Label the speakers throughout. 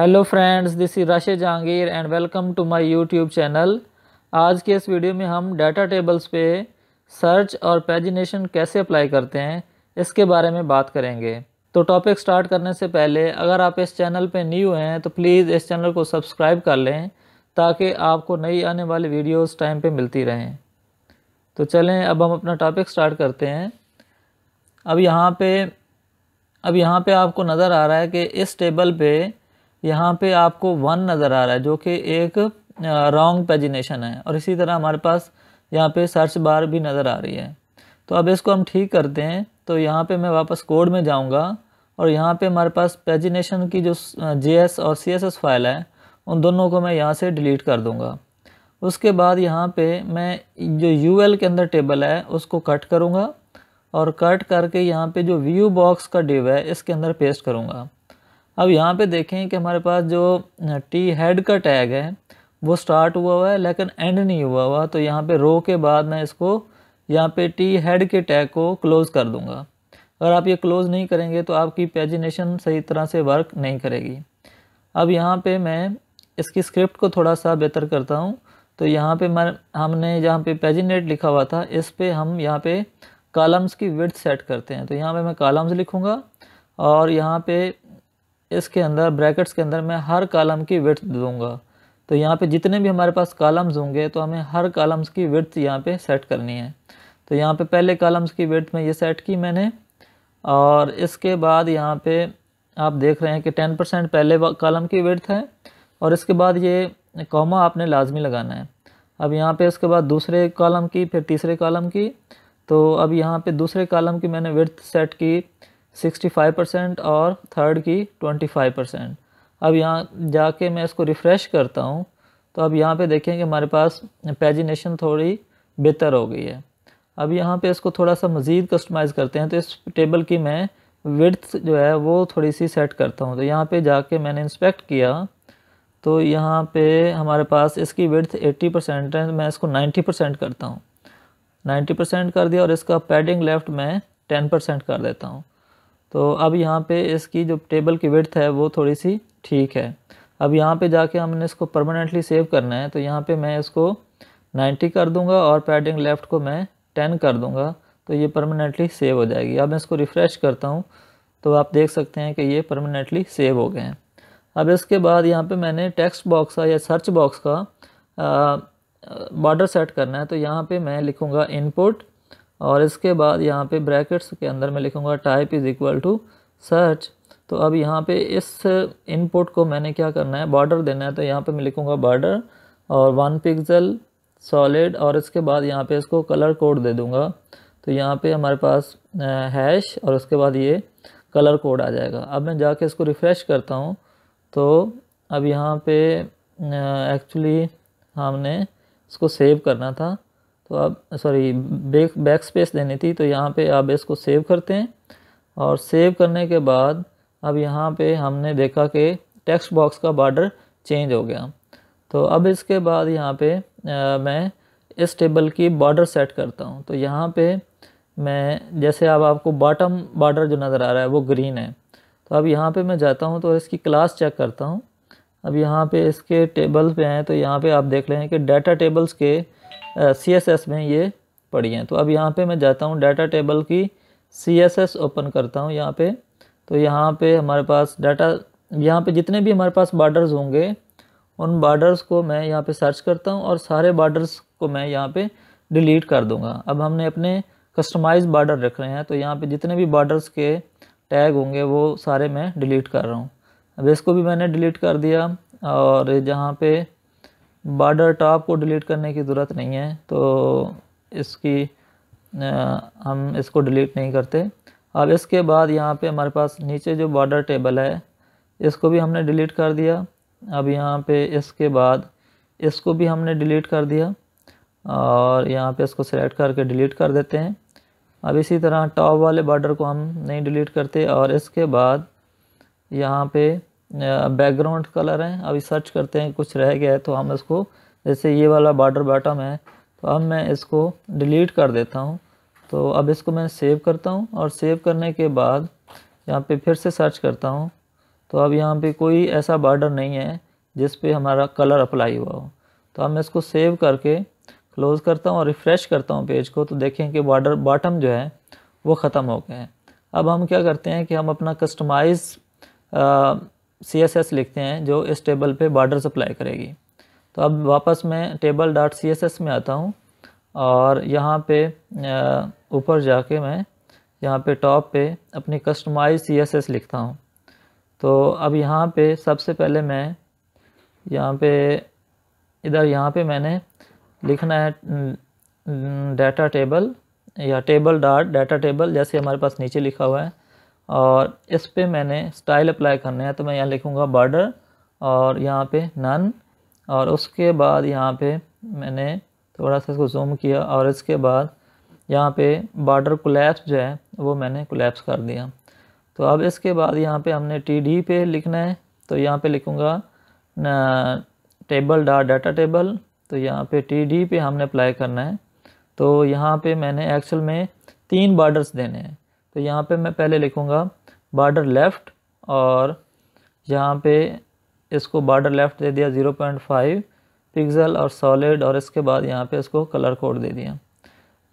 Speaker 1: Hello friends, this is Rashid Jahangir and welcome to my YouTube channel. आज के इस video में हम डाटा टेबल्स पे सर्च और पैजिनेशन कैसे अप्लाई करते हैं इसके बारे में बात करेंगे। तो टॉपिक स्टार्ट करने से पहले अगर आप इस चैनल पे न्यू हैं तो प्लीज़ इस चैनल को सब्सक्राइब कर लें ताकि आपको नई आने वाली वीडियोस टाइम पे मिलती रहें। तो चलें अब हम अपना टॉपिक स्टार्ट करते हैं। अब यहाँ पे आपको नज़र आ रहा है कि इस टेबल पे यहाँ पे आपको 1 नज़र आ रहा है जो कि एक रॉन्ग पैजिनेशन है, और इसी तरह हमारे पास यहाँ पे सर्च बार भी नज़र आ रही है। तो अब इसको हम ठीक करते हैं। तो यहाँ पे मैं वापस कोड में जाऊँगा और यहाँ पे हमारे पास पैजिनेशन की जो JS और CSS फाइल है उन दोनों को मैं यहाँ से डिलीट कर दूँगा। उसके बाद यहाँ पे मैं जो UL के अंदर टेबल है उसको कट करूँगा और कट करके यहाँ पे जो व्यू बॉक्स का डिव है इसके अंदर पेस्ट करूँगा। अब यहाँ पे देखें कि हमारे पास जो टी हेड का टैग है वो स्टार्ट हुआ है लेकिन एंड नहीं हुआ। तो यहाँ पे रो के बाद मैं इसको यहाँ पे टी हेड के टैग को क्लोज़ कर दूँगा। अगर आप ये क्लोज़ नहीं करेंगे तो आपकी पैजिनेशन सही तरह से वर्क नहीं करेगी। अब यहाँ पे मैं इसकी स्क्रिप्ट को थोड़ा सा बेहतर करता हूँ। तो यहाँ पे हमने जहाँ पे पैजिनेट लिखा हुआ था इस पे हम यहाँ पे कॉलम्स की विड्थ सेट करते हैं। तो यहाँ पे मैं कॉलम्स लिखूँगा और यहाँ पे इसके अंदर ब्रैकेट्स के अंदर मैं हर कॉलम की विड्थ दूंगा। तो यहाँ पे जितने भी हमारे पास कॉलम्स होंगे तो हमें हर कॉलम्स की विड्थ यहाँ पे सेट करनी है। तो यहाँ पे पहले कॉलम्स की विड्थ में ये सेट की मैंने, और इसके बाद यहाँ पे आप देख रहे हैं कि 10% पहले कॉलम की विड्थ है और इसके बाद ये कॉमा आपने लाजमी लगाना है। अब यहाँ पे इसके बाद दूसरे कॉलम की, फिर तीसरे कॉलम की। तो अब यहाँ पे दूसरे कॉलम की मैंने विड्थ सेट की 65% और थर्ड की 25%। अब यहाँ जाके मैं इसको रिफ़्रेश करता हूँ तो अब यहाँ पे देखें कि हमारे पास पैजिनेशन थोड़ी बेहतर हो गई है। अब यहाँ पे इसको थोड़ा सा मज़ीद कस्टमाइज़ करते हैं। तो इस टेबल की मैं विड्थ जो है वो थोड़ी सी सेट करता हूँ। तो यहाँ पे जाके मैंने इंस्पेक्ट किया तो यहाँ पे हमारे पास इसकी विड्थ 80% है। मैं इसको 90% करता हूँ, 90% कर दिया और इसका पैडिंग लेफ़्ट मैं 10% कर देता हूँ। तो अब यहाँ पे इसकी जो टेबल की विड्थ है वो थोड़ी सी ठीक है। अब यहाँ पे जाके हमने इसको परमानेंटली सेव करना है। तो यहाँ पे मैं इसको 90 कर दूंगा और पैडिंग लेफ़्ट को मैं 10 कर दूंगा। तो ये परमानेंटली सेव हो जाएगी। अब मैं इसको रिफ़्रेश करता हूँ तो आप देख सकते हैं कि ये परमानेंटली सेव हो गए हैं। अब इसके बाद यहाँ पे मैंने टेक्स्ट बॉक्स का या सर्च बॉक्स का बॉर्डर सेट करना है। तो यहाँ पे मैं लिखूँगा इनपुट और इसके बाद यहाँ पे ब्रैकेट्स के अंदर मैं लिखूँगा type is equal to search. तो अब यहाँ पे इस इनपुट को मैंने क्या करना है, बॉर्डर देना है। तो यहाँ पे मैं लिखूँगा बॉर्डर और 1 पिक्सल सॉलिड और इसके बाद यहाँ पे इसको कलर कोड दे दूँगा। तो यहाँ पे हमारे पास हैश और उसके बाद ये कलर कोड आ जाएगा। अब मैं जाके इसको रिफ़्रेश करता हूँ तो अब यहाँ पे एक्चुअली हमने इसको सेव करना था, तो अब सॉरी बैक स्पेस देनी थी। तो यहाँ पे अब इसको सेव करते हैं और सेव करने के बाद अब यहाँ पे हमने देखा कि टेक्स्ट बॉक्स का बॉर्डर चेंज हो गया। तो अब इसके बाद यहाँ पे मैं इस टेबल की बॉर्डर सेट करता हूँ। तो यहाँ पे मैं जैसे अब आपको बॉटम बॉर्डर जो नज़र आ रहा है वो ग्रीन है। तो अब यहाँ पे मैं जाता हूँ तो इसकी क्लास चेक करता हूँ। अब यहाँ पे इसके टेबल पे हैं तो यहाँ पे आप देख रहे हैं कि डाटा टेबल्स के CSS में ये पड़ी हैं। तो अब यहाँ पे मैं जाता हूँ डाटा टेबल की CSS ओपन करता हूँ यहाँ पे। तो यहाँ पे हमारे पास डाटा, यहाँ पे जितने भी हमारे पास बॉर्डर्स होंगे उन बॉर्डर्स को मैं यहाँ पे सर्च करता हूँ और सारे बॉर्डर्स को मैं यहाँ पे डिलीट कर दूँगा। अब हमने अपने कस्टमाइज बॉर्डर रख रहे हैं तो यहाँ पे जितने भी बॉर्डर्स के टैग होंगे वो सारे मैं डिलीट कर रहा हूँ। अब इसको भी मैंने डिलीट कर दिया और जहाँ पे बॉर्डर टॉप को डिलीट करने की ज़रूरत नहीं है तो इसकी हम इसको डिलीट नहीं करते। अब इसके बाद यहाँ पे हमारे पास नीचे जो बॉर्डर टेबल है इसको भी हमने डिलीट कर दिया। अब यहाँ पे इसके बाद इसको भी हमने डिलीट कर दिया और यहाँ पे इसको सेलेक्ट करके डिलीट कर देते हैं। अब इसी तरह टॉप वाले बॉर्डर को हम नहीं डिलीट करते। और इसके बाद यहाँ पे बैकग्राउंड कलर हैं, अभी सर्च करते हैं कुछ रह गया है तो हम इसको, जैसे ये वाला बॉर्डर बॉटम है तो अब मैं इसको डिलीट कर देता हूँ। तो अब इसको मैं सेव करता हूँ और सेव करने के बाद यहाँ पे फिर से सर्च करता हूँ तो अब यहाँ पे कोई ऐसा बॉर्डर नहीं है जिस पे हमारा कलर अप्लाई हुआ हो। तो अब मैं इसको सेव करके क्लोज़ करता हूँ और रिफ़्रेश करता हूँ पेज को, तो देखें कि बॉर्डर बॉटम जो है वो ख़त्म हो गए हैं। अब हम क्या करते हैं कि हम अपना कस्टमाइज़ CSS लिखते हैं जो इस टेबल पे बॉर्डर्स अप्लाई करेगी। तो अब वापस मैं table.css में आता हूँ और यहाँ पे ऊपर जाके मैं यहाँ पे टॉप पे अपनी कस्टमाइज CSS लिखता हूँ। तो अब यहाँ पे सबसे पहले मैं यहाँ पे मैंने लिखना है डाटा टेबल या टेबल डॉट डाटा टेबल, जैसे हमारे पास नीचे लिखा हुआ है, और इस पे मैंने स्टाइल अप्लाई करना है। तो मैं यहाँ लिखूँगा बॉर्डर और यहाँ पे नन, और उसके बाद यहाँ पे मैंने थोड़ा सा इसको जूम किया और इसके बाद यहाँ पे बॉर्डर कोलैप्स जो है वो मैंने कोलैप्स कर दिया। तो अब इसके बाद यहाँ पे हमने TD पे लिखना है। तो यहाँ पे लिखूँगा टेबल डॉट डाटा टेबल, तो यहाँ पे TD पे हमने अप्लाई करना है। तो यहाँ पे मैंने एक्चुअल में 3 बॉर्डर्स देने हैं। तो यहाँ पे मैं पहले लिखूँगा बॉर्डर लेफ़्ट, और यहाँ पे इसको बॉर्डर लेफ़्ट दे दिया 0.5 पिक्सल और सॉलिड, और इसके बाद यहाँ पे इसको कलर कोड दे दिया।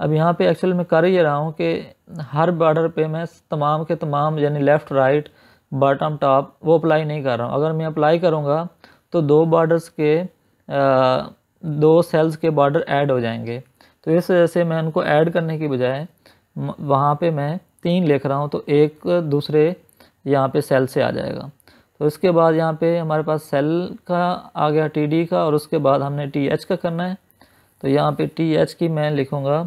Speaker 1: अब यहाँ पे एक्चुअल में कर ये रहा हूँ कि हर बॉर्डर पे मैं तमाम के तमाम यानी लेफ़्ट राइट बॉटम टॉप वो अप्लाई नहीं कर रहा हूँ। अगर मैं अप्लाई करूँगा तो 2 बॉर्डर्स के 2 सेल्स के बॉर्डर ऐड हो जाएंगे। तो इस वजह से मैं उनको ऐड करने की बजाय वहाँ पे मैं 3 लिख रहा हूँ, तो एक दूसरे यहाँ पे सेल से आ जाएगा। तो इसके बाद यहाँ पे हमारे पास सेल का आ गया TD का, और उसके बाद हमने TH का करना है। तो यहाँ पे TH की मैं लिखूँगा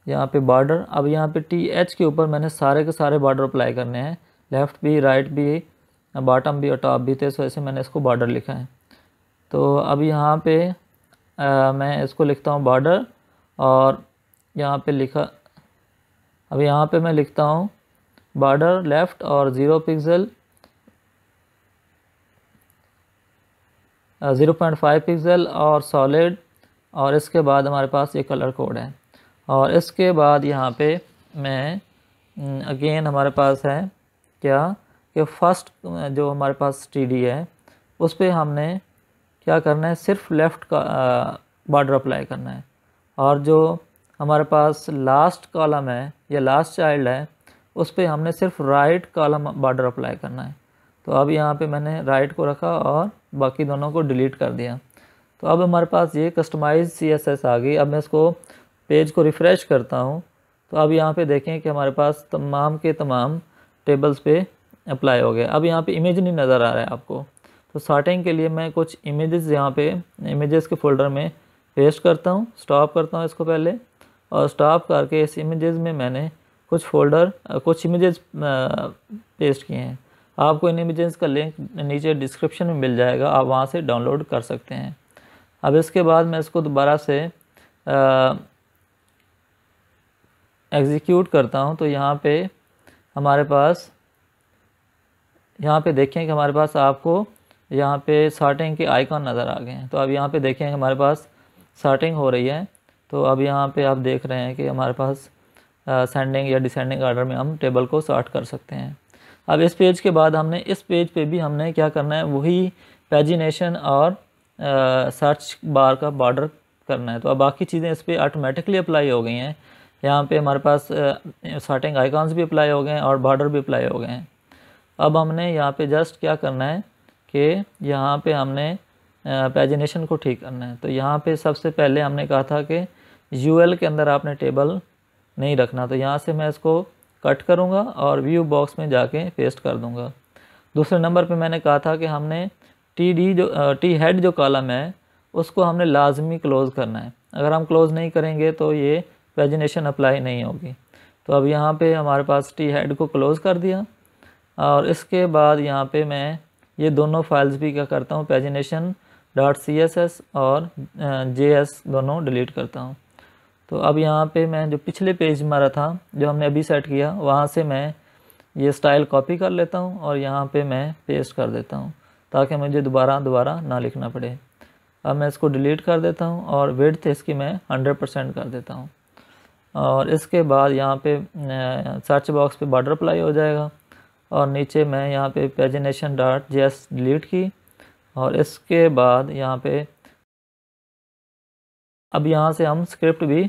Speaker 1: यहाँ पे बॉर्डर। अब यहाँ पे TH के ऊपर मैंने सारे के सारे बॉर्डर अप्लाई करने हैं, लेफ़्ट भी, राइट भी, बॉटम भी और टॉप भी। तो इस वजह से मैंने इसको बॉर्डर लिखा है। तो अब यहाँ पे मैं इसको लिखता हूँ बॉर्डर, और यहाँ पे लिखा, अब यहाँ पे मैं लिखता हूँ बॉर्डर लेफ़्ट और 0 पिक्सल 0.5 पिक्सल और सॉलिड, और इसके बाद हमारे पास ये कलर कोड है। और इसके बाद यहाँ पे मैं अगेन हमारे पास है क्या कि फर्स्ट जो हमारे पास TD है उस पर हमने क्या करना है, सिर्फ लेफ़्ट का बॉर्डर अप्लाई करना है, और जो हमारे पास लास्ट कॉलम है या लास्ट चाइल्ड है उस पर हमने सिर्फ राइट कॉलम बॉर्डर अप्लाई करना है। तो अब यहाँ पे मैंने राइट को रखा और बाकी दोनों को डिलीट कर दिया। तो अब हमारे पास ये कस्टमाइज CSS आ गई। अब मैं इसको पेज को रिफ़्रेश करता हूँ, तो अब यहाँ पे देखें कि हमारे पास तमाम के तमाम टेबल्स पे अप्लाई हो गया। अब यहाँ पे इमेज नहीं नज़र आ रहा है आपको, तो स्टार्टिंग के लिए मैं कुछ इमेजेस यहाँ पे इमेजेस के फोल्डर में पेस्ट करता हूँ। स्टॉप करता हूँ इसको पहले, और स्टॉप करके इस इमेजेस में मैंने कुछ इमेजेस पेस्ट किए हैं। आपको इन इमेजेस का लिंक नीचे डिस्क्रिप्शन में मिल जाएगा, आप वहाँ से डाउनलोड कर सकते हैं। अब इसके बाद मैं इसको दोबारा से एग्जीक्यूट करता हूँ। तो यहाँ पे हमारे पास यहाँ पे देखें कि हमारे पास आपको यहाँ पे सॉर्टिंग के आइकॉन नज़र आ गए हैं। तो अब यहाँ पे देखें कि हमारे पास सॉर्टिंग हो रही है। तो अब यहाँ पे आप देख रहे हैं कि हमारे पास सेंडिंग या डिसेंडिंग ऑर्डर में हम टेबल को सॉर्ट कर सकते हैं। अब इस पेज के बाद हमने इस पेज पे भी हमने क्या करना है, वही पैजिनेशन और सर्च बार का बॉर्डर करना है। तो अब बाकी चीज़ें इस पर ऑटोमेटिकली अप्लाई हो गई हैं। यहाँ पे हमारे पास सॉर्टिंग आइकॉन्स भी अप्लाई हो गए हैं और बॉर्डर भी अप्लाई हो गए हैं। अब हमने यहाँ पे जस्ट क्या करना है कि यहाँ पे हमने पैजिनेशन को ठीक करना है। तो यहाँ पे सबसे पहले हमने कहा था कि UL के अंदर आपने टेबल नहीं रखना, तो यहाँ से मैं इसको कट करूँगा और व्यू बॉक्स में जाके पेस्ट कर दूँगा। दूसरे नंबर पे मैंने कहा था कि हमने टी हेड जो कॉलम है उसको हमने लाजमी क्लोज़ करना है। अगर हम क्लोज़ नहीं करेंगे तो ये पैजिनेशन अप्लाई नहीं होगी। तो अब यहाँ पे हमारे पास टी हेड को क्लोज़ कर दिया, और इसके बाद यहाँ पे मैं ये दोनों फाइल्स भी क्या करता हूँ, pagination.css और JS दोनों डिलीट करता हूँ। तो अब यहाँ पे मैं जो पिछले पेज हमारा था जो हमने अभी सेट किया, वहाँ से मैं ये स्टाइल कॉपी कर लेता हूँ और यहाँ पे मैं पेस्ट कर देता हूँ, ताकि मुझे दोबारा ना लिखना पड़े। अब मैं इसको डिलीट कर देता हूँ और विड्थ इसकी मैं 100% कर देता हूँ। और इसके बाद यहाँ पे सर्च बॉक्स पे बॉर्डर अप्लाई हो जाएगा, और नीचे मैं यहाँ पे pagination.js डिलीट की, और इसके बाद यहाँ पे अब यहाँ से हम स्क्रिप्ट भी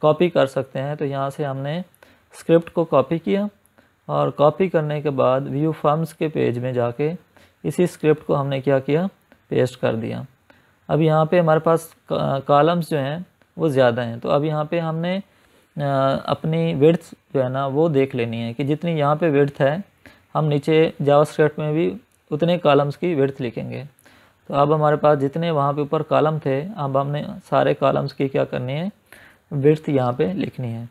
Speaker 1: कॉपी कर सकते हैं। तो यहाँ से हमने स्क्रिप्ट को कॉपी किया, और कॉपी करने के बाद व्यू फॉर्म्स के पेज में जाके इसी स्क्रिप्ट को हमने क्या किया, पेस्ट कर दिया। अब यहाँ पे हमारे पास कॉलम्स जो हैं वो ज़्यादा हैं, तो अब यहाँ पे हमने अपनी विड्थ जो है ना वो देख लेनी है कि जितनी यहाँ पे विड्थ है हम नीचे जावास्क्रिप्ट में भी उतने कॉलम्स की विड्थ लिखेंगे। तो अब हमारे पास जितने वहाँ पे ऊपर कॉलम थे, अब हमने सारे कॉलम्स की क्या करनी है, विड्थ यहाँ पे लिखनी है।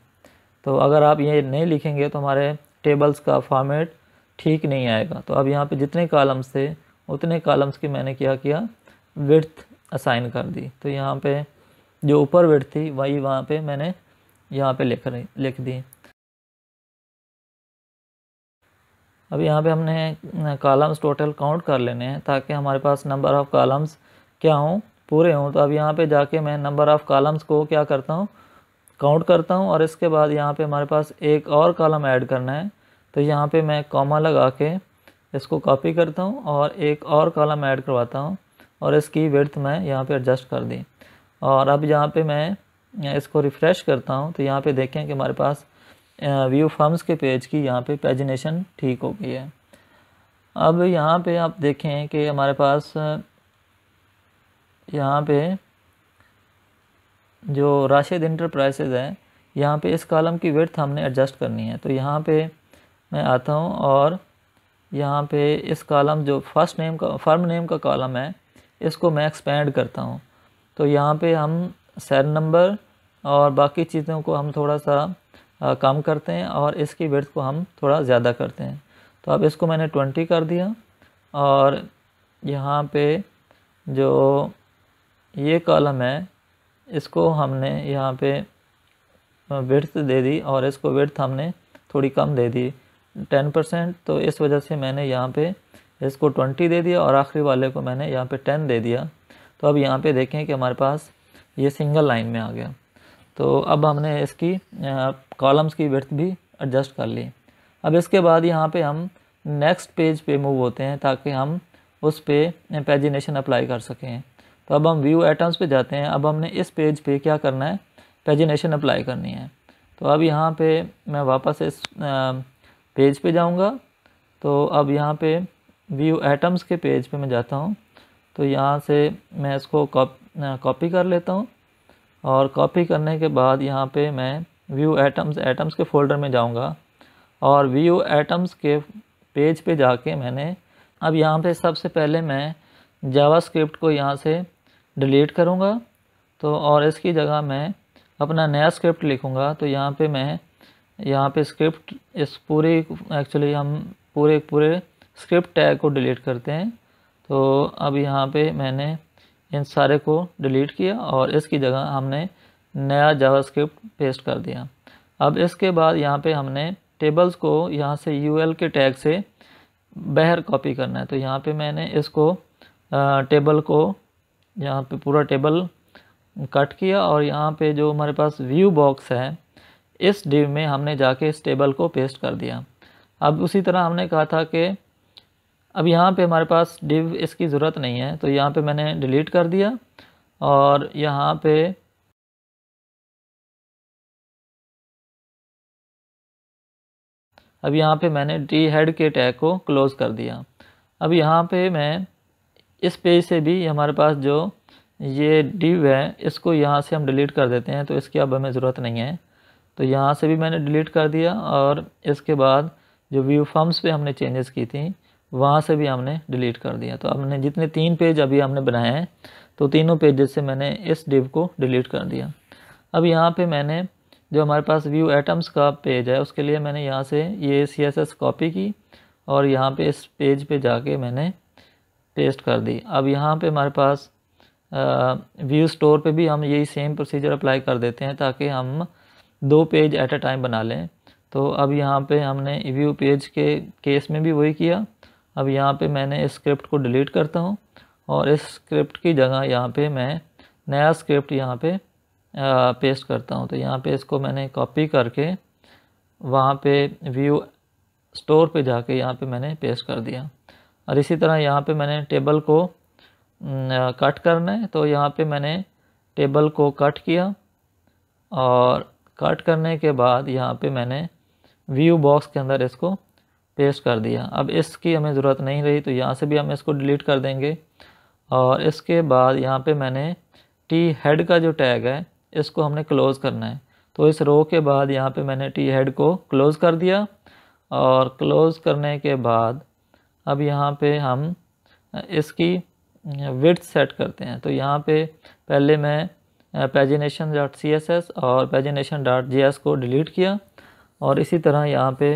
Speaker 1: तो अगर आप ये नहीं लिखेंगे तो हमारे टेबल्स का फॉर्मेट ठीक नहीं आएगा। तो अब यहाँ पे जितने कॉलम्स थे उतने कॉलम्स की मैंने क्या किया, विड्थ असाइन कर दी। तो यहाँ पे जो ऊपर विड्थ थी वही वहाँ पे मैंने यहाँ पे लिख दी। अब यहाँ पे हमने कॉलम्स टोटल काउंट कर लेने हैं ताकि हमारे पास नंबर ऑफ़ कॉलम्स क्या हों, पूरे हों। तो अब यहाँ पे जाके मैं नंबर ऑफ़ कॉलम्स को क्या करता हूँ, काउंट करता हूँ, और इसके बाद यहाँ पे हमारे पास एक और कॉलम ऐड करना है। तो यहाँ पे मैं कॉमा लगा के इसको कॉपी करता हूँ और एक और कॉलम ऐड करवाता हूँ, और इसकी विड्थ मैं यहाँ पे एडजस्ट कर दी। और अब यहाँ पे मैं इसको रिफ़्रेश करता हूँ, तो यहाँ पे देखें कि हमारे पास व्यू फॉर्म्स के पेज की यहाँ पे पैजिनेशन ठीक हो गई है। अब यहाँ पे आप देखें कि हमारे पास यहाँ पे जो राशिद इंटरप्राइजेज़ है, यहाँ पे इस कॉलम की विड्थ हमने एडजस्ट करनी है। तो यहाँ पे मैं आता हूँ और यहाँ पे इस कॉलम जो फर्म नेम का कॉलम है, इसको मैं एक्सपेंड करता हूँ। तो यहाँ पे हम सेल नंबर और बाकी चीज़ों को हम थोड़ा सा कम करते हैं, और इसकी विड्थ को हम थोड़ा ज़्यादा करते हैं। तो अब इसको मैंने 20 कर दिया, और यहाँ पे जो ये कॉलम है इसको हमने यहाँ पे विड्थ दे दी, और इसको विड्थ हमने थोड़ी कम दे दी 10%। तो इस वजह से मैंने यहाँ पे इसको 20 दे दिया, और आखिरी वाले को मैंने यहाँ पे 10 दे दिया। तो अब यहाँ पे देखें कि हमारे पास ये सिंगल लाइन में आ गया। तो अब हमने इसकी कॉलम्स की विड्थ भी एडजस्ट कर ली। अब इसके बाद यहाँ पे हम नेक्स्ट पेज पे मूव होते हैं ताकि हम उस पे पैजिनेशन अप्लाई कर सकें। तो अब हम व्यू आइटम्स पे जाते हैं। अब हमने इस पेज पे क्या करना है, पैजिनेशन अप्लाई करनी है। तो अब यहाँ पे मैं वापस इस पेज पे जाऊँगा। तो अब यहाँ पे व्यू आइटम्स के पेज पे मैं जाता हूँ। तो यहाँ से मैं इसको कॉपी कर लेता हूँ, और कॉपी करने के बाद यहाँ पे मैं व्यू आइटम्स के फ़ोल्डर में जाऊँगा, और व्यू आइटम्स के पेज पे जाके मैंने अब यहाँ पे सबसे पहले मैं जावास्क्रिप्ट को यहाँ से डिलीट करूँगा। तो और इसकी जगह मैं अपना नया स्क्रिप्ट लिखूँगा। तो यहाँ पे मैं यहाँ पे स्क्रिप्ट इस पूरी एक्चुअली हम पूरे स्क्रिप्ट टैग को डिलीट करते हैं। तो अब यहाँ पे मैंने इन सारे को डिलीट किया, और इसकी जगह हमने नया जावास्क्रिप्ट पेस्ट कर दिया। अब इसके बाद यहाँ पे हमने टेबल्स को यहाँ से यूएल के टैग से बाहर कॉपी करना है। तो यहाँ पे मैंने इसको टेबल को यहाँ पे पूरा टेबल कट किया, और यहाँ पे जो हमारे पास व्यू बॉक्स है इस डिव में हमने जाके इस टेबल को पेस्ट कर दिया। अब उसी तरह हमने कहा था कि अब यहाँ पे हमारे पास डिव इसकी ज़रूरत नहीं है, तो यहाँ पे मैंने डिलीट कर दिया, और यहाँ पे अब यहाँ पे मैंने डी हेड के टैग को क्लोज़ कर दिया। अब यहाँ पे मैं इस पेज से भी हमारे पास जो ये डिव है इसको यहाँ से हम डिलीट कर देते हैं। तो इसकी अब हमें ज़रूरत नहीं है। तो यहाँ से भी मैंने डिलीट कर दिया, और इसके बाद जो व्यू फॉर्म्स पे हमने चेंजेस की थी वहाँ से भी हमने डिलीट कर दिया। तो हमने जितने 3 पेज अभी हमने बनाए हैं, तो तीनों पेजेस से मैंने इस डिव को डिलीट कर दिया। अब यहाँ पे मैंने जो हमारे पास व्यू आइटम्स का पेज है उसके लिए मैंने यहाँ से ये CSS कॉपी की, और यहाँ पे इस पेज पे जाके मैंने पेस्ट कर दी। अब यहाँ पे हमारे पास व्यू स्टोर पे भी हम यही सेम प्रोसीजर अप्लाई कर देते हैं ताकि हम 2 पेज एट अ टाइम बना लें। तो अब यहाँ पे हमने व्यू पेज के केस में भी वही किया। अब यहाँ पे मैंने इस स्क्रिप्ट को डिलीट करता हूँ, और इस स्क्रिप्ट की जगह यहाँ पे मैं नया स्क्रिप्ट यहाँ पे पेस्ट करता हूँ। तो यहाँ पे इसको मैंने कॉपी करके वहाँ पे व्यू स्टोर पे जाके यहाँ पे मैंने पेस्ट कर दिया। और इसी तरह यहाँ पे मैंने टेबल को कट करना है, तो यहाँ पे मैंने टेबल को कट किया और कट करने के बाद यहाँ पे मैंने व्यू बॉक्स के अंदर इसको पेस्ट कर दिया। अब इसकी हमें ज़रूरत नहीं रही तो यहाँ से भी हम इसको डिलीट कर देंगे। और इसके बाद यहाँ पे मैंने टी हेड का जो टैग है इसको हमने क्लोज़ करना है, तो इस रो के बाद यहाँ पे मैंने टी हेड को क्लोज़ कर दिया। और क्लोज़ करने के बाद अब यहाँ पे हम इसकी विड्थ सेट करते हैं। तो यहाँ पे पहले मैं pagination.css और pagination.js को डिलीट किया, और इसी तरह यहाँ पे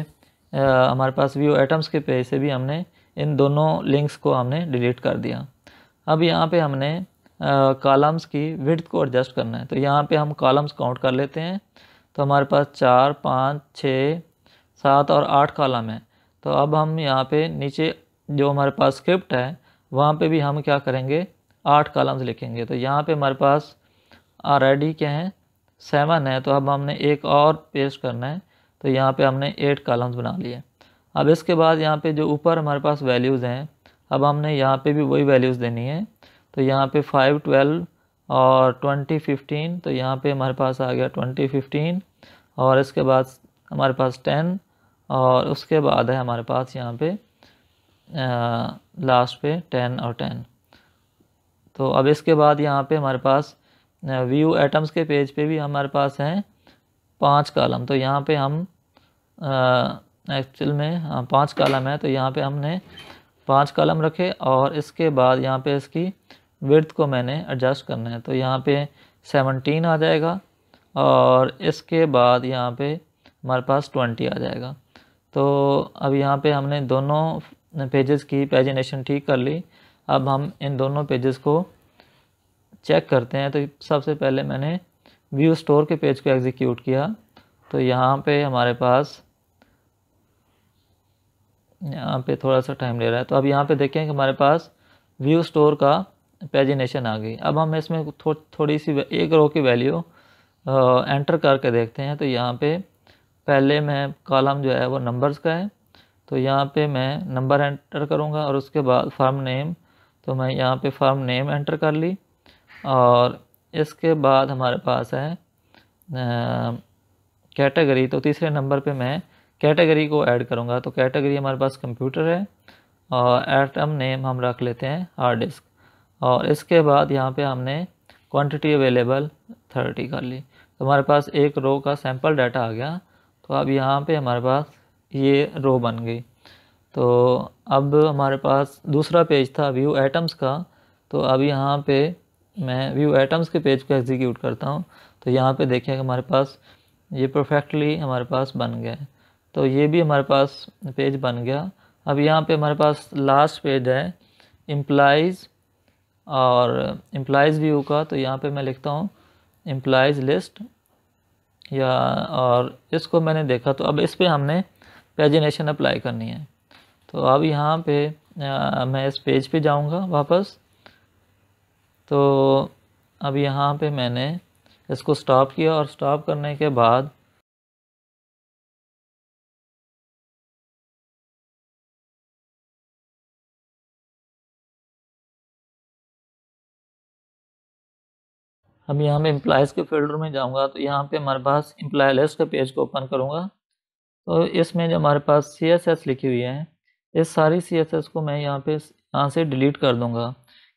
Speaker 1: हमारे पास व्यू एटम्स के पेज से भी हमने इन दोनों लिंक्स को हमने डिलीट कर दिया। अब यहाँ पे हमने कॉलम्स की विड्थ को एडजस्ट करना है, तो यहाँ पे हम कॉलम्स काउंट कर लेते हैं। तो हमारे पास 4, 5, 6, 7 और 8 कॉलम है। तो अब हम यहाँ पे नीचे जो हमारे पास स्क्रिप्ट है वहाँ पे भी हम क्या करेंगे, 8 कॉलम्स लिखेंगे। तो यहाँ पे हमारे पास ऑलरेडी क्या है, 7 है, तो अब हमने एक और पेस्ट करना है। तो यहाँ पे हमने 8 कॉलम्स बना लिए। अब इसके बाद यहाँ पे जो ऊपर हमारे पास वैल्यूज़ हैं, अब हमने यहाँ पे भी वही वैल्यूज़ देनी है। तो यहाँ पे 5, 12 और 20, 15, तो यहाँ पे हमारे पास आ गया 20, 15, और इसके बाद हमारे पास 10, और उसके बाद है हमारे पास यहाँ पे लास्ट पे 10 और 10। तो अब इसके बाद यहाँ पे हमारे पास व्यू एटम्स के पेज पे भी हमारे पास हैं 5 कॉलम। तो यहाँ पे हम एक्चुअल में 5 कॉलम है, तो यहाँ पे हमने 5 कॉलम रखे, और इसके बाद यहाँ पे इसकी विड्थ को मैंने एडजस्ट करना है। तो यहाँ पे 17 आ जाएगा, और इसके बाद यहाँ पे हमारे पास 20 आ जाएगा। तो अब यहाँ पे हमने दोनों पेजेस की पेजिनेशन ठीक कर ली। अब हम इन दोनों पेजेस को चेक करते हैं। तो सबसे पहले मैंने व्यू स्टोर के पेज को एग्जीक्यूट किया। तो यहाँ पे हमारे पास यहाँ पे थोड़ा सा टाइम ले रहा है। तो अब यहाँ पे देखें कि हमारे पास व्यू स्टोर का पेजिनेशन आ गई। अब हम इसमें थोड़ी सी एक रो की वैल्यू एंटर करके देखते हैं। तो यहाँ पे पहले मैं कॉलम जो है वो नंबर्स का है, तो यहाँ पे मैं नंबर एंटर करूँगा, और उसके बाद फर्म नेम, तो मैं यहाँ पे फर्म नेम एंटर कर ली। और इसके बाद हमारे पास है कैटेगरी, तो तीसरे नंबर पे मैं कैटेगरी को ऐड करूँगा। तो कैटेगरी हमारे पास कंप्यूटर है, और एटम नेम हम रख लेते हैं हार्ड डिस्क। और इसके बाद यहाँ पे हमने क्वांटिटी अवेलेबल 30 कर ली। तो हमारे पास एक रो का सैंपल डाटा आ गया। तो अब यहाँ पे हमारे पास ये रो बन गई। तो अब हमारे पास दूसरा पेज था व्यू एटम्स का। तो अब यहाँ पे मैं व्यू एटम्स के पेज को एग्जीक्यूट करता हूँ। तो यहाँ पे देखिए कि हमारे पास ये परफेक्टली हमारे पास बन गया है। तो ये भी हमारे पास पेज बन गया। अब यहाँ पे हमारे पास लास्ट पेज है एम्प्लॉइज़ और एम्प्लॉइज़ व्यू का। तो यहाँ पे मैं लिखता हूँ एम्प्लॉइज़ लिस्ट, या और इसको मैंने देखा। तो अब इस पे हमने पेजिनेशन अप्लाई करनी है। तो अब यहाँ पे मैं इस पेज पे जाऊँगा वापस। तो अब यहाँ पे मैंने इसको स्टॉप किया, और स्टॉप करने के बाद अब यहाँ पे एम्प्लॉइज़ के फोल्डर में जाऊँगा। तो यहाँ पे हमारे पास एम्प्लॉय लिस्ट के पेज को ओपन करूँगा। तो इसमें जो हमारे पास CSS लिखी हुई है, इस सारी CSS को मैं यहाँ से डिलीट कर दूँगा,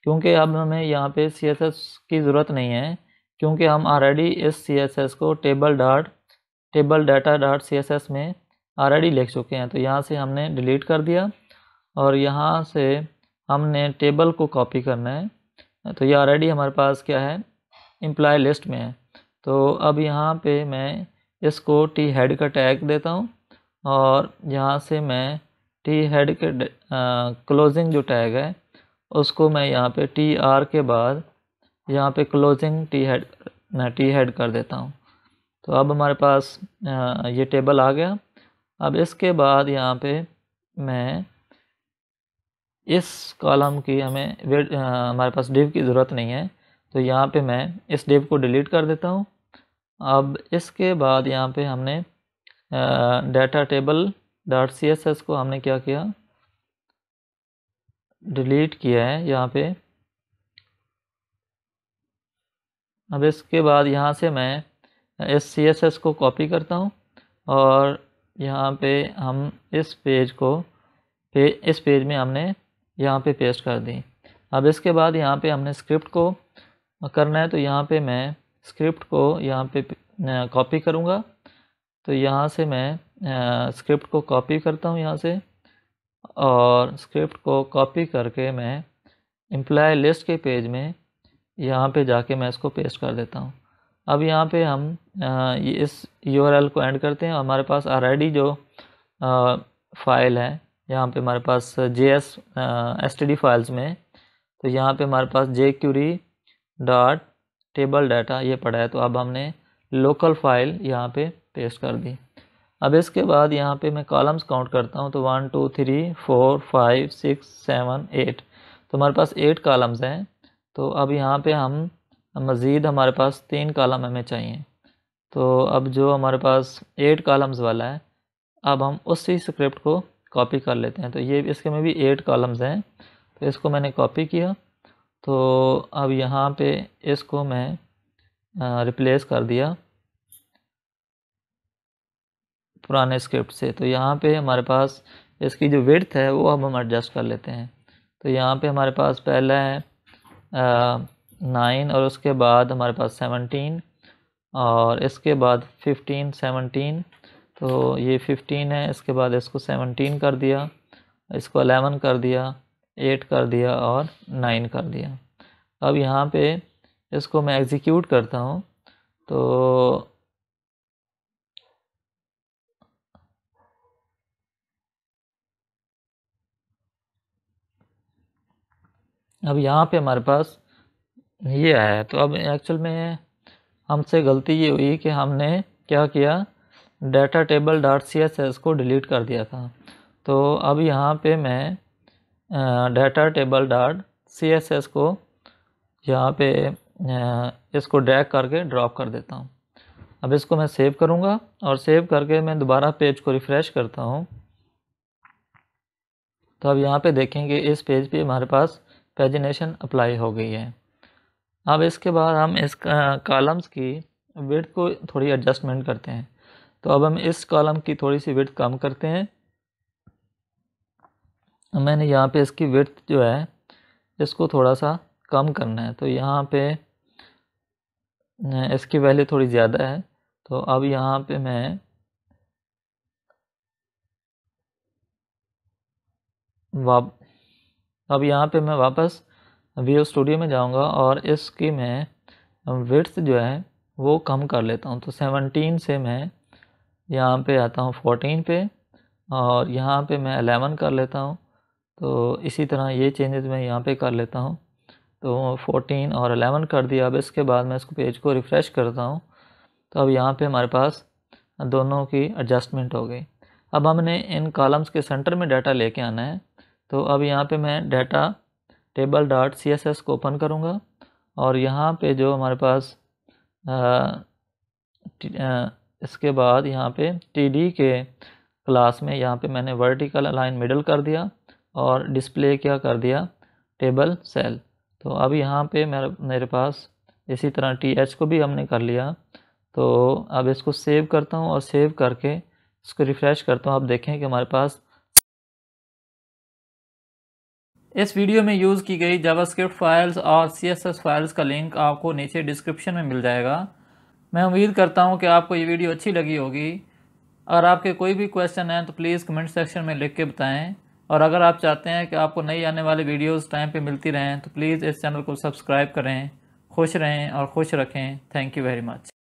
Speaker 1: क्योंकि अब हमें यहाँ पे CSS की ज़रूरत नहीं है, क्योंकि हम ऑलरेडी इस CSS को टेबल डाटा डॉट CSS में ऑलरेडी लिख चुके हैं। तो यहाँ से हमने डिलीट कर दिया, और यहाँ से हमने टेबल को कॉपी करना है। तो ये ऑलरेडी हमारे पास क्या है, एम्प्लॉय लिस्ट में है। तो अब यहाँ पे मैं इसको टी हेड का टैग देता हूँ, और यहाँ से मैं टी हेड के क्लोजिंग जो टैग है उसको मैं यहाँ पे TR के बाद यहाँ पे क्लोजिंग टी हेड कर देता हूँ। तो अब हमारे पास ये टेबल आ गया। अब इसके बाद यहाँ पे मैं इस कॉलम की हमारे पास डिव की ज़रूरत नहीं है। तो यहाँ पे मैं इस डिव को डिलीट कर देता हूँ। अब इसके बाद यहाँ पे हमने data table dot C S S को हमने क्या किया, डिलीट किया है यहाँ पे। अब इसके बाद यहाँ से मैं इस सी एस एस को कॉपी करता हूँ और यहाँ पे हम इस पेज को इस पेज में हमने यहाँ पे पेस्ट कर दी। अब इसके बाद यहाँ पे हमने स्क्रिप्ट को करना है, तो यहाँ पे मैं स्क्रिप्ट को यहाँ पे कॉपी करूँगा। तो यहाँ से मैं स्क्रिप्ट को कॉपी करता हूँ यहाँ से, और स्क्रिप्ट को कॉपी करके मैं एम्प्लॉय लिस्ट के पेज में यहाँ पे जाके मैं इसको पेस्ट कर देता हूँ। अब यहाँ पे हम इस URL को एंड करते हैं। हमारे पास ऑलरेडी जो फाइल है यहाँ पे हमारे पास JS std फाइल्स में, तो यहाँ पे हमारे पास jQuery डॉट टेबल डाटा ये पड़ा है, तो अब हमने लोकल फाइल यहाँ पे पेस्ट कर दी। अब इसके बाद यहाँ पे मैं कॉलम्स काउंट करता हूँ, तो 1 2 3 4 5 6 7 8, तो हमारे पास 8 कॉलम्स हैं। तो अब यहाँ पे हम मज़ीद हमारे पास 3 कॉलम हमें चाहिए। तो अब जो हमारे पास 8 कॉलम्स वाला है, अब हम उसी स्क्रिप्ट को कॉपी कर लेते हैं। तो ये इसके में भी 8 कॉलम्स हैं, तो इसको मैंने कॉपी किया। तो अब यहाँ पे इसको मैं रिप्लेस कर दिया पुराने स्क्रिप्ट से। तो यहाँ पे हमारे पास इसकी जो विड्थ है वो अब हम एडजस्ट कर लेते हैं। तो यहाँ पे हमारे पास पहला है 9 और उसके बाद हमारे पास 17 और इसके बाद 15 17, तो ये 15 है, इसके बाद इसको 17 कर दिया, इसको 11 कर दिया, 8 कर दिया और 9 कर दिया। अब यहाँ पे इसको मैं एग्जीक्यूट करता हूँ। तो अब यहाँ पे हमारे पास ये आया है। तो अब एक्चुअल में हमसे गलती ये हुई कि हमने क्या किया, data table dot C S S को डिलीट कर दिया था। तो अब यहाँ पे मैं data table dot C S S को यहाँ पे इसको ड्रैग करके ड्रॉप कर देता हूँ। अब इसको मैं सेव करूँगा और सेव करके मैं दोबारा पेज को रिफ़्रेश करता हूँ। तो अब यहाँ पे देखेंगे इस पेज पे हमारे पास पेजिनेशन अप्लाई हो गई है। अब इसके बाद हम इस कॉलम्स की विड्थ को थोड़ी एडजस्टमेंट करते हैं। तो अब हम इस कॉलम की थोड़ी सी विड्थ कम करते हैं। मैंने यहाँ पे इसकी विड्थ जो है इसको थोड़ा सा कम करना है, तो यहाँ पे इसकी वैल्यू थोड़ी ज़्यादा है। तो अब यहाँ पे मैं अब यहाँ पे मैं वापस वीओ स्टूडियो में जाऊँगा और इसकी मैं विड्थ जो है वो कम कर लेता हूँ। तो 17 से मैं यहाँ पे आता हूँ 14 पे और यहाँ पे मैं 11 कर लेता हूँ। तो इसी तरह ये चेंजेस मैं यहाँ पे कर लेता हूँ। तो 14 और 11 कर दिया। अब इसके बाद मैं इसको पेज को रिफ़्रेश करता हूँ। तो अब यहाँ पे हमारे पास दोनों की एडजस्टमेंट हो गई। अब हमने इन कॉलम्स के सेंटर में डाटा लेके आना है। तो अब यहाँ पे मैं data table dot C S S को ओपन करूँगा और यहाँ पे जो हमारे पास इसके बाद यहाँ पे टीडी के क्लास में यहाँ पे मैंने वर्टिकल अलाइन मिडल कर दिया और डिस्प्ले क्या कर दिया, टेबल सेल। तो अब यहाँ पे मेरे पास इसी तरह TH को भी हमने कर लिया। तो अब इसको सेव करता हूँ और सेव करके इसको रिफ़्रेश करता हूँ। आप देखें कि हमारे पास इस वीडियो में यूज़ की गई जावास्क्रिप्ट फाइल्स और CSS फाइल्स का लिंक आपको नीचे डिस्क्रिप्शन में मिल जाएगा। मैं उम्मीद करता हूँ कि आपको ये वीडियो अच्छी लगी होगी। अगर आपके कोई भी क्वेश्चन हैं तो प्लीज़ कमेंट सेक्शन में लिख के बताएं। और अगर आप चाहते हैं कि आपको नई आने वाली वीडियोस टाइम पे मिलती रहें तो प्लीज़ इस चैनल को सब्सक्राइब करें। खुश रहें और खुश रखें। Thank you very much.